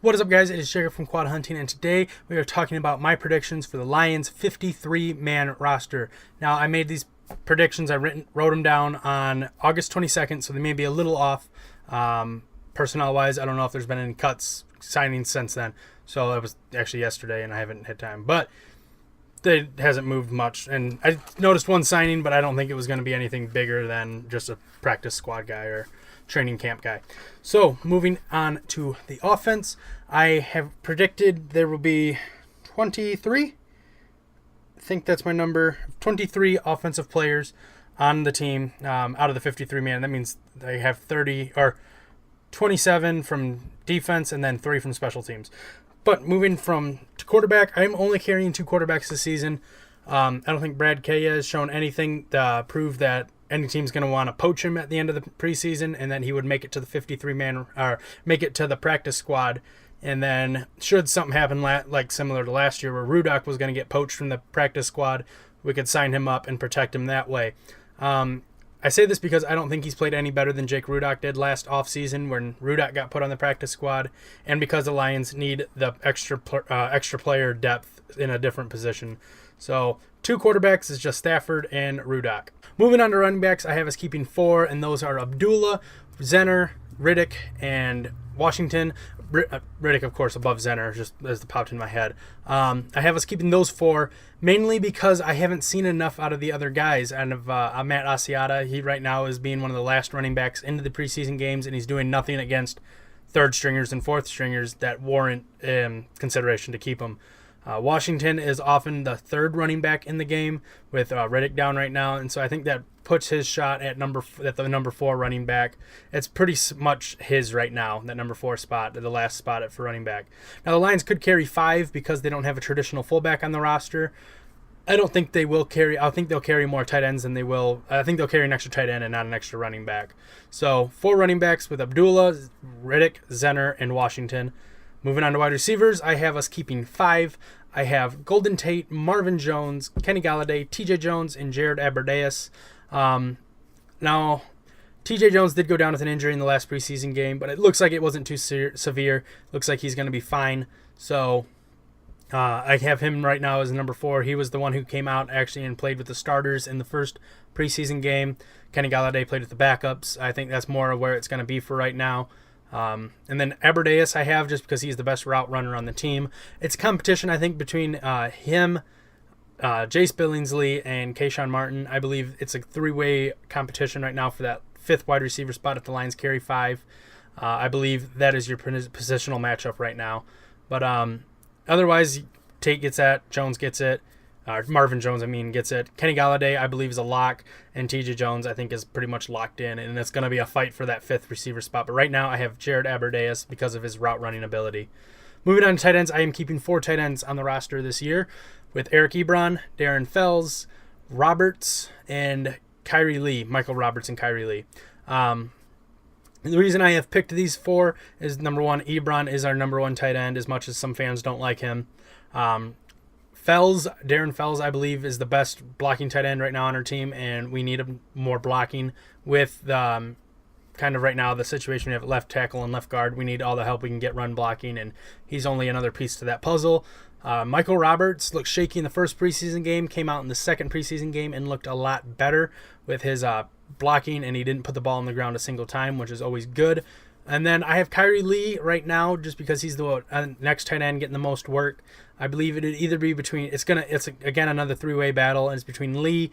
What is up, guys? It is Jacob from QuadHunting, and today we are talking about my predictions for the Lions' 53-man roster. Now, I made these predictions. I wrote them down on August 22nd, so they may be a little off personnel-wise. I don't know if there's been any cuts, signings since then. So it was actually yesterday, and I haven't had time. But it hasn't moved much. And I noticed one signing, but I don't think it was going to be anything bigger than just a practice squad guy or training camp guy. So moving on to the offense, I have predicted there will be 23. I think that's my number. 23 offensive players on the team out of the 53 man. That means they have 30 or 27 from defense and then 3 from special teams. But moving from to quarterback, I'm only carrying 2 quarterbacks this season. I don't think Brad Kaya has shown anything to prove that any team's going to want to poach him at the end of the preseason, and then he would make it to the 53-man or make it to the practice squad. And then should something happen like similar to last year where Rudock was going to get poached from the practice squad, we could sign him up and protect him that way. I say this because I don't think he's played any better than Jake Rudock did last offseason when Rudock got put on the practice squad, and because the Lions need the extra player depth in a different position. So 2 quarterbacks is just Stafford and Rudock. Moving on to running backs, I have us keeping 4, and those are Abdullah, Zenner, Riddick, and Washington. Riddick, of course, above Zenner, just as it popped in my head. I have us keeping those 4, mainly because I haven't seen enough out of the other guys. And of Matt Asiata, he right now is being one of the last running backs into the preseason games, and he's doing nothing against third stringers and fourth stringers that warrant consideration to keep him. Washington is often the third running back in the game with Riddick down right now, and so I think that puts his shot at the number 4 running back. It's pretty much his right now, that number 4 spot, the last spot for running back. Now the Lions could carry 5 because they don't have a traditional fullback on the roster. I don't think they will carry. I think they'll carry more tight ends than they will. I think they'll carry an extra tight end and not an extra running back. So 4 running backs with Abdullah, Riddick, Zenner, and Washington. Moving on to wide receivers, I have us keeping 5. I have Golden Tate, Marvin Jones, Kenny Golladay, TJ Jones, and Jared Aberdeus. Now, TJ Jones did go down with an injury in the last preseason game, but it looks like it wasn't too severe. Looks like he's going to be fine. So I have him right now as number 4. He was the one who came out actually and played with the starters in the first preseason game. Kenny Golladay played with the backups. I think that's more of where it's going to be for right now. And then Aberdeus I have just because he's the best route runner on the team. It's competition, I think, between him, Jace Billingsley, and Kayshawn Martin. I believe it's a 3-way competition right now for that 5th wide receiver spot if the Lions carry 5. I believe that is your positional matchup right now. But otherwise, Tate gets that, Jones gets it. Marvin Jones, gets it. Kenny Golladay, I believe, is a lock, and TJ Jones, I think, is pretty much locked in, and it's going to be a fight for that 5th receiver spot. But right now, I have Jared Aberdeus because of his route running ability. Moving on to tight ends, I am keeping 4 tight ends on the roster this year with Eric Ebron, Darren Fells, Roberts, and Kyrie Lee, Michael Roberts and Kyrie Lee. The reason I have picked these 4 is, number 1, Ebron is our number 1 tight end, as much as some fans don't like him. Darren Fells, I believe, is the best blocking tight end right now on our team, and we need more blocking with kind of right now the situation we have at left tackle and left guard. We need all the help we can get run blocking, and he's only another piece to that puzzle. Michael Roberts looked shaky in the first preseason game, came out in the second preseason game and looked a lot better with his blocking, and he didn't put the ball on the ground a single time, which is always good. And then I have Kyrie Lee right now just because he's the next tight end getting the most work. I believe it'd either be between, it's again another 3-way battle, and it's between Lee,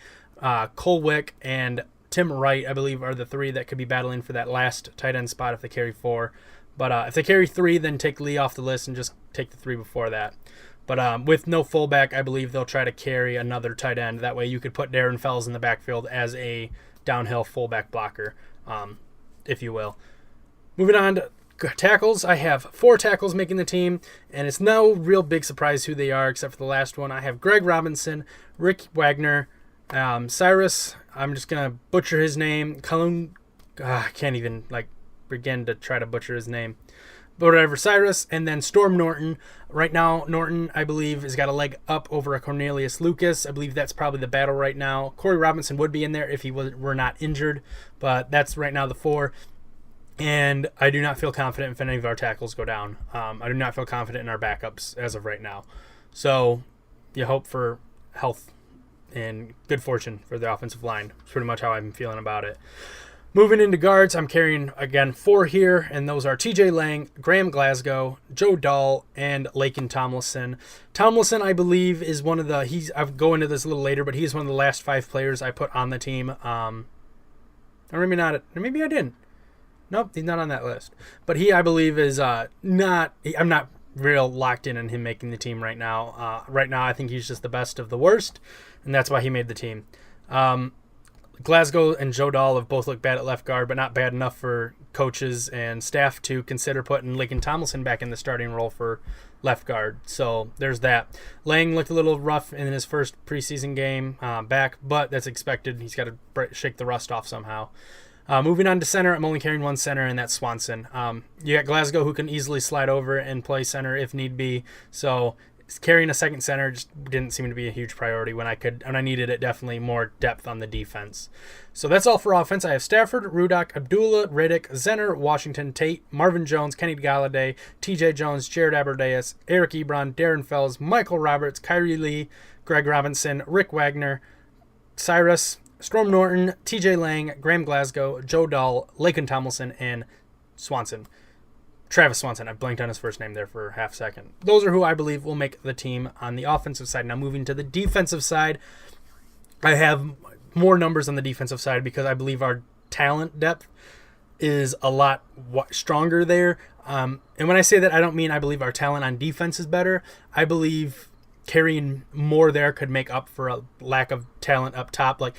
Colwick, and Tim Wright, I believe, are the 3 that could be battling for that last tight end spot if they carry 4. But if they carry 3, then take Lee off the list and just take the 3 before that. But with no fullback, I believe they'll try to carry another tight end. That way you could put Darren Fells in the backfield as a downhill fullback blocker, if you will. Moving on to tackles, I have 4 tackles making the team, and it's no real big surprise who they are except for the last one. I have Greg Robinson, Rick Wagner, Cyrus, I'm just going to butcher his name, I can't even begin to try to butcher his name. But whatever, Cyrus, and then Storm Norton. Right now, Norton, I believe, has got a leg up over a Cornelius Lucas. I believe that's probably the battle right now. Corey Robinson would be in there if he were not injured, but that's right now the 4. And I do not feel confident if any of our tackles go down. I do not feel confident in our backups as of right now. So you hope for health and good fortune for the offensive line. That's pretty much how I'm feeling about it. Moving into guards, I'm carrying, again, 4 here, and those are TJ Lang, Graham Glasgow, Joe Dahl, and Laken Tomlinson. Tomlinson, I believe, is one of the, I'll go into this a little later, but he's one of the last 5 players I put on the team. Or maybe not, maybe I didn't. Nope, he's not on that list. But he, I believe, is I'm not real locked in on him making the team right now. Right now, I think he's just the best of the worst, and that's why he made the team. Glasgow and Joe Dahl have both looked bad at left guard, but not bad enough for coaches and staff to consider putting Laken Tomlinson back in the starting role for left guard. So there's that. Lang looked a little rough in his first preseason game back, but that's expected. He's got to shake the rust off somehow. Moving on to center, I'm only carrying 1 center, and that's Swanson. You got Glasgow, who can easily slide over and play center if need be. So carrying a second center just didn't seem to be a huge priority when I needed it. Definitely more depth on the defense. So that's all for offense. I have Stafford, Rudock, Abdullah, Riddick, Zenner, Washington, Tate, Marvin Jones, Kenny Galladay, TJ Jones, Jared Aberdeus, Eric Ebron, Darren Fells, Michael Roberts, Kyrie Lee, Greg Robinson, Rick Wagner, Cyrus, Storm Norton, TJ Lang, Graham Glasgow, Joe Dahl, Laken Tomlinson, and Travis Swanson. I blanked on his first name there for a half second. Those are who I believe will make the team on the offensive side. Now moving to the defensive side, I have more numbers on the defensive side because I believe our talent depth is a lot stronger there. And when I say that, I don't mean I believe our talent on defense is better. I believe carrying more there could make up for a lack of talent up top. Like,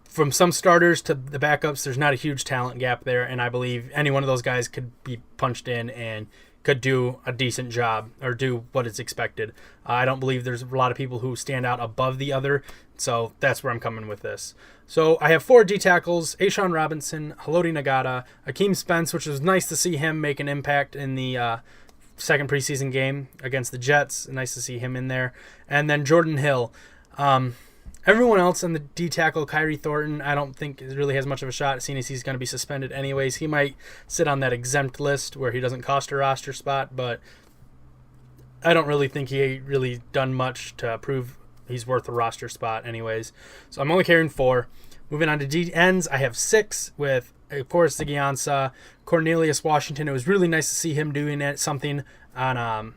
from some starters to the backups, there's not a huge talent gap there, and I believe any one of those guys could be punched in and could do a decent job or do what is expected. I don't believe there's a lot of people who stand out above the other, so that's where I'm coming with this. So I have 4 D tackles: Ashawn Robinson, Haloti Nagata, Akeem Spence, which was nice to see him make an impact in the second preseason game against the Jets. Nice to see him in there. And then Jordan Hill. Everyone else on the D tackle, Kyrie Thornton, I don't think really has much of a shot, seeing as he's going to be suspended anyways. He might sit on that exempt list where he doesn't cost a roster spot, but I don't really think he really done much to prove he's worth a roster spot anyways. So I'm only carrying 4. Moving on to D ends, I have 6 with, of course, Ziggy Ansah, Cornelius Washington. It was really nice to see him doing something on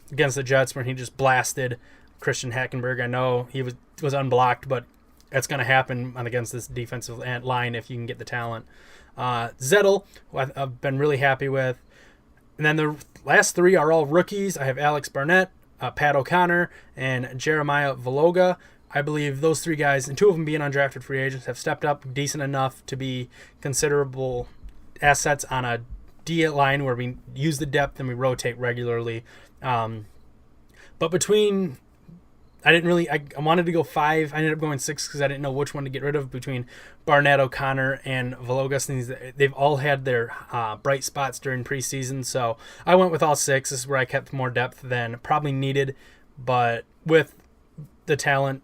against the Jets where he just blasted Christian Hackenberg. I know he was unblocked, but that's going to happen against this defensive line if you can get the talent. Zettel, who I've been really happy with. And then the last 3 are all rookies. I have Alex Barnett, Pat O'Connor, and Jeremiah Valoga. I believe those 3 guys, and 2 of them being undrafted free agents, have stepped up decent enough to be considerable assets on a D line where we use the depth and we rotate regularly. But between... I wanted to go 5. I ended up going 6 because I didn't know which one to get rid of between Barnett, O'Connor, and Valogas. They've all had their bright spots during preseason, so I went with all 6. This is where I kept more depth than probably needed, but with the talent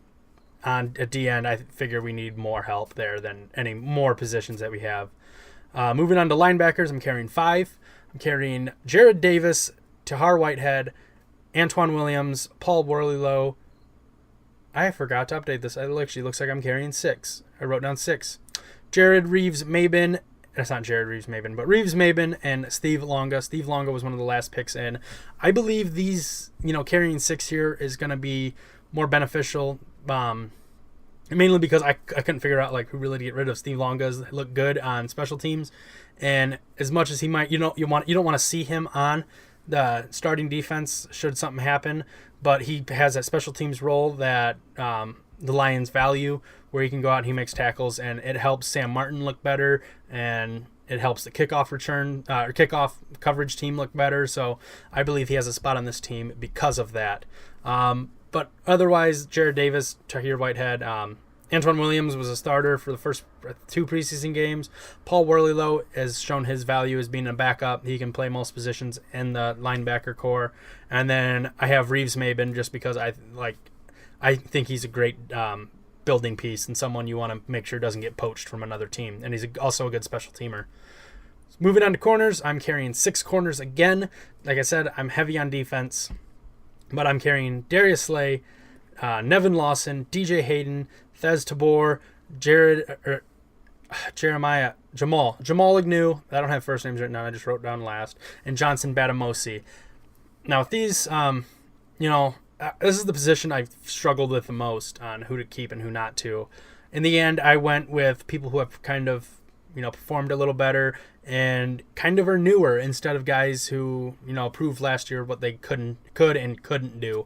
at the end, I figure we need more help there than any more positions that we have. Moving on to linebackers, I'm carrying 5. I'm carrying Jared Davis, Tahar Whitehead, Antoine Williams, Paul Worleylow. I forgot to update this. It actually looks like I'm carrying 6. I wrote down 6. Jared Reeves-Maben. That's not Jared Reeves-Maben, but Reeves-Maben and Steve Longa. Steve Longa was one of the last picks in. I believe these, carrying 6 here is going to be more beneficial, mainly because I couldn't figure out who really to get rid of. Steve Longa's look good on special teams, and as much as he might, you don't want to see him on the starting defense should something happen, but he has that special teams role that the Lions value, where he can go out and he makes tackles, and it helps Sam Martin look better, and it helps the kickoff return or kickoff coverage team look better. So I believe he has a spot on this team because of that. But otherwise, Jared Davis, Tahir Whitehead, Antoine Williams was a starter for the first 2 preseason games. Paul Worleylow has shown his value as being a backup. He can play most positions in the linebacker core. And then I have Reeves-Maben just because I think he's a great building piece and someone you want to make sure doesn't get poached from another team. And he's also a good special teamer. Moving on to corners, I'm carrying 6 corners again. Like I said, I'm heavy on defense, but I'm carrying Darius Slay, Nevin Lawson, DJ Hayden, Thez Tabor, Jamal Agnew. I don't have first names right now. I just wrote down last, and Johnson Batamosi. Now with these, this is the position I've struggled with the most on who to keep and who not to. In the end, I went with people who have kind of, performed a little better and kind of are newer instead of guys who, proved last year what they could and couldn't do.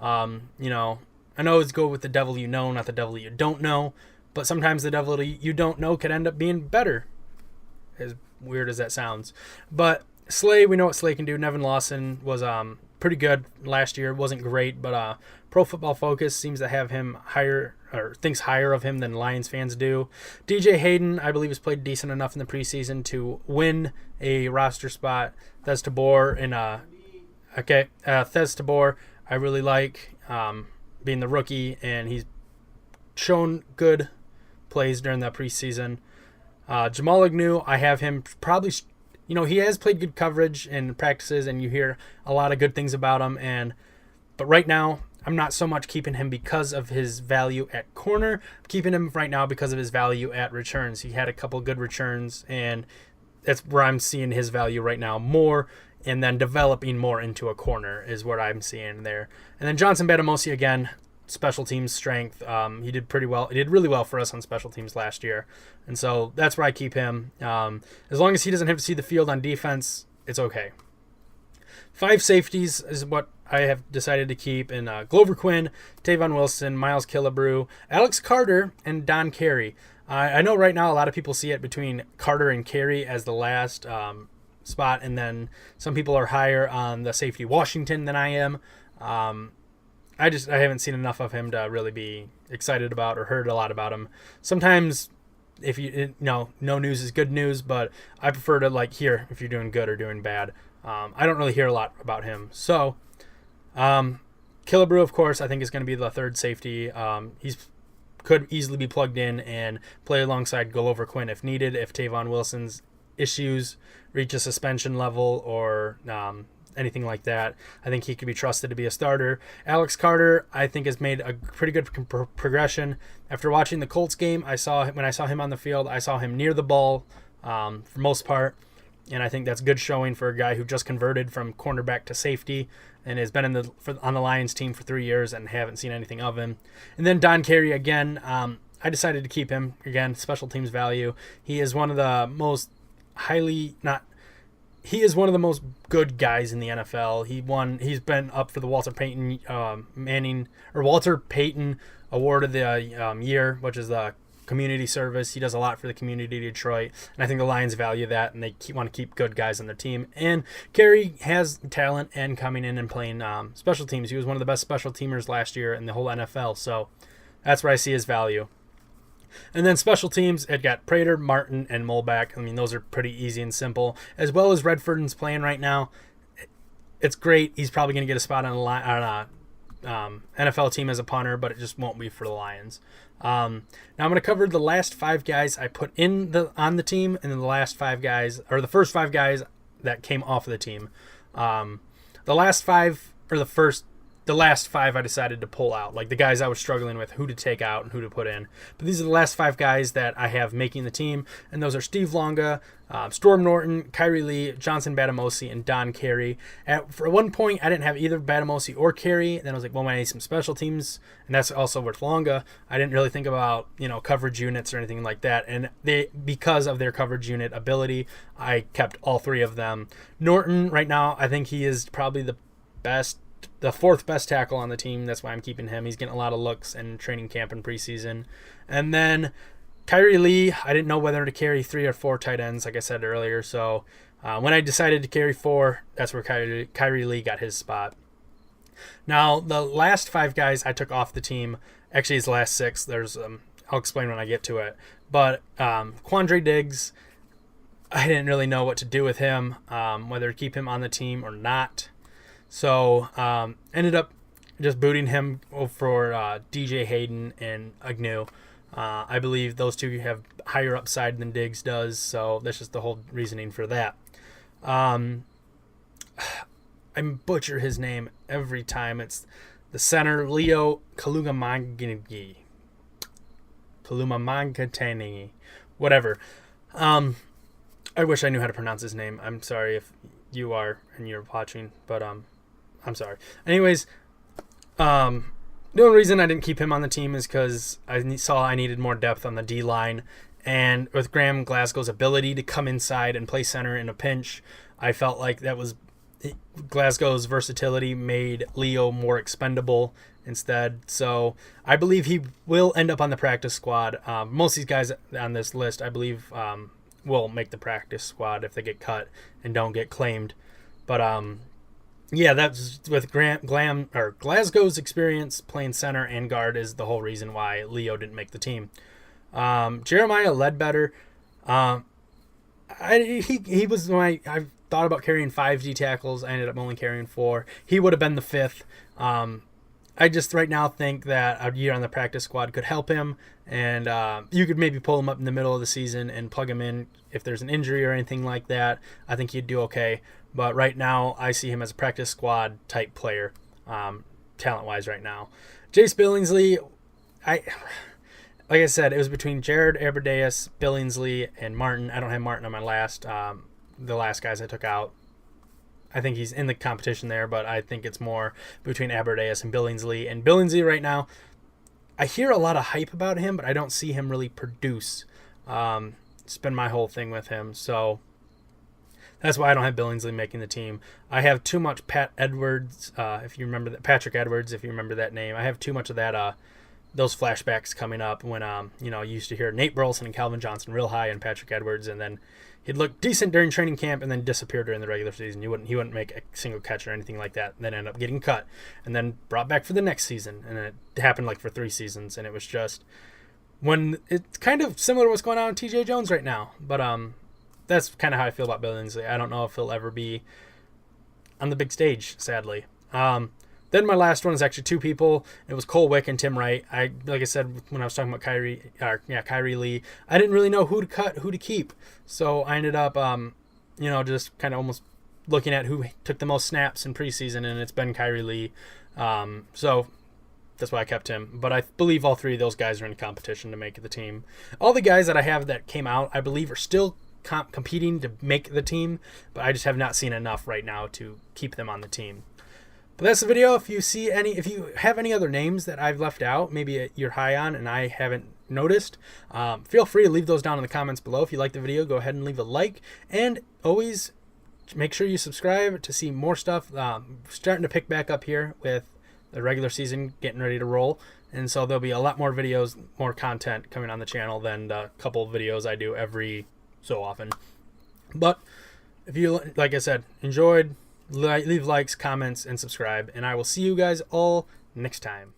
I know it's go with the devil you know, not the devil you don't know, but sometimes the devil you don't know could end up being better, as weird as that sounds. But Slay, we know what Slay can do. Nevin Lawson was pretty good last year. Wasn't great, but Pro Football Focus seems to have him higher, or thinks higher of him than Lions fans do. DJ Hayden, I believe, has played decent enough in the preseason to win a roster spot. Thez Tabor Thez Tabor, I really like, being the rookie, and he's shown good plays during the preseason. Jamal Agnew, I have him probably, he has played good coverage in practices, and you hear a lot of good things about him. But right now, I'm not so much keeping him because of his value at corner. I'm keeping him right now because of his value at returns. He had a couple good returns, and that's where I'm seeing his value right now more, and then developing more into a corner is what I'm seeing there. And then Johnson Batamosi, again, special teams strength. He did pretty well. He did really well for us on special teams last year. And so that's where I keep him. As long as he doesn't have to see the field on defense, it's okay. 5 safeties is what I have decided to keep in Glover Quinn, Tavon Wilson, Miles Killebrew, Alex Carter, and Don Carey. I know right now a lot of people see it between Carter and Carey as the last spot, and then some people are higher on the safety Washington than I am. I haven't seen enough of him to really be excited about or heard a lot about him. Sometimes if no news is good news, but I prefer to hear if you're doing good or doing bad. I don't really hear a lot about him. So Killebrew, of course, I think is going to be the third safety. He's could easily be plugged in and play alongside Glover Quinn if needed, if Tavon Wilson's issues reach a suspension level or anything like that. I think he could be trusted to be a starter. Alex Carter, I think, has made a pretty good progression. After watching the Colts game, when I saw him on the field, I saw him near the ball for most part, and I think that's good showing for a guy who just converted from cornerback to safety and has been on the Lions team for 3 years and haven't seen anything of him. And then Don Carey, again, I decided to keep him. Again, special teams value. He is one of the most He is one of the most good guys in the NFL. He's been up for the Walter Payton Award of the year, which is the community service. He does a lot for the community of Detroit, and I think the Lions value that, and they want to keep good guys on their team. And Carey has talent and coming in and playing special teams. He was one of the best special teamers last year in the whole NFL, so that's where I see his value. And then special teams, it got Prater, Martin, and Molback. I mean, those are pretty easy and simple. As well as Redford's playing right now. It's great. He's probably going to get a spot on a NFL team as a punter, but it just won't be for the Lions. Now I'm going to cover the last 5 guys I put on the team, and then the last 5 guys, or the first 5 guys that came off of the team. The last 5 I decided to pull out, like the guys I was struggling with, who to take out and who to put in. But these are the last 5 guys that I have making the team, and those are Steve Longa, Storm Norton, Kyrie Lee, Johnson Batamosi, and Don Carey. For one point, I didn't have either Batamosi or Carey. Then I was like, well, I need some special teams, and that's also with Longa. I didn't really think about coverage units or anything like that, and because of their coverage unit ability, I kept all 3 of them. Norton, right now, I think he is probably the 4th best tackle on the team. That's why I'm keeping him. He's getting a lot of looks in training camp and preseason. And then Kyrie Lee, I didn't know whether to carry 3 or 4 tight ends, like I said earlier. So when I decided to carry 4, that's where Kyrie Lee got his spot. Now, the last 5 guys I took off the team, actually his last 6, there's I'll explain when I get to it. But Quandre Diggs, I didn't really know what to do with him, whether to keep him on the team or not. So ended up just booting him for DJ Hayden and Agnew. I believe those two have higher upside than Diggs does, so that's just the whole reasoning for that. I butcher his name every time. It's the center, Leo Kalugamanganigi. Kalumamangatani. Whatever. I wish I knew how to pronounce his name. I'm sorry if you are and you're watching, but I'm sorry. Anyways, the only reason I didn't keep him on the team is because I saw I needed more depth on the D line, and with Graham Glasgow's ability to come inside and play center in a pinch, I felt like that was Glasgow's versatility made Leo more expendable instead. So I believe he will end up on the practice squad. Most of these guys on this list, I believe, will make the practice squad if they get cut and don't get claimed. But yeah, that's with Glasgow's experience playing center and guard is the whole reason why Leo didn't make the team. Jeremiah Ledbetter, he was my. I thought about carrying 5 D tackles. I ended up only carrying 4. He would have been the 5th. I just right now think that a year on the practice squad could help him, and you could maybe pull him up in the middle of the season and plug him in if there's an injury or anything like that. I think he'd do okay. But right now, I see him as a practice squad type player, talent-wise right now. Jace Billingsley, like I said, it was between Jared Aberdeus, Billingsley, and Martin. I don't have Martin on my the last guys I took out. I think he's in the competition there, but I think it's more between Aberdeus and Billingsley. And Billingsley right now, I hear a lot of hype about him, but I don't see him really produce. It's been my whole thing with him, so that's why I don't have Billingsley making the team. I have too much Patrick Edwards, if you remember that name. I have too much of that. Those flashbacks coming up when you used to hear Nate Burleson and Calvin Johnson real high and Patrick Edwards, and then he'd look decent during training camp and then disappear during the regular season. He wouldn't make a single catch or anything like that, and then end up getting cut and then brought back for the next season. And it happened like for 3 seasons, and it was just when it's kind of similar to what's going on with TJ Jones right now. But that's kind of how I feel about Billingsley. I don't know if he'll ever be on the big stage, sadly. Then my last one is actually 2 people. It was Cole Wick and Tim Wright. Like I said when I was talking about Kyrie Lee, I didn't really know who to cut, who to keep. So I ended up, just kind of almost looking at who took the most snaps in preseason, and it's been Kyrie Lee. So that's why I kept him. But I believe all 3 of those guys are in competition to make the team. All the guys that I have that came out, I believe, are still competing to make the team, but I just have not seen enough right now to keep them on the team. But that's the video. If you have any other names that I've left out, maybe you're high on and I haven't noticed, feel free to leave those down in the comments below. If you like the video, go ahead and leave a like, and always make sure you subscribe to see more stuff. Starting to pick back up here with the regular season getting ready to roll, and so there'll be a lot more videos, more content coming on the channel than the couple of videos I do every so often. But if you, like I said, enjoyed, leave likes, comments, and subscribe, and I will see you guys all next time.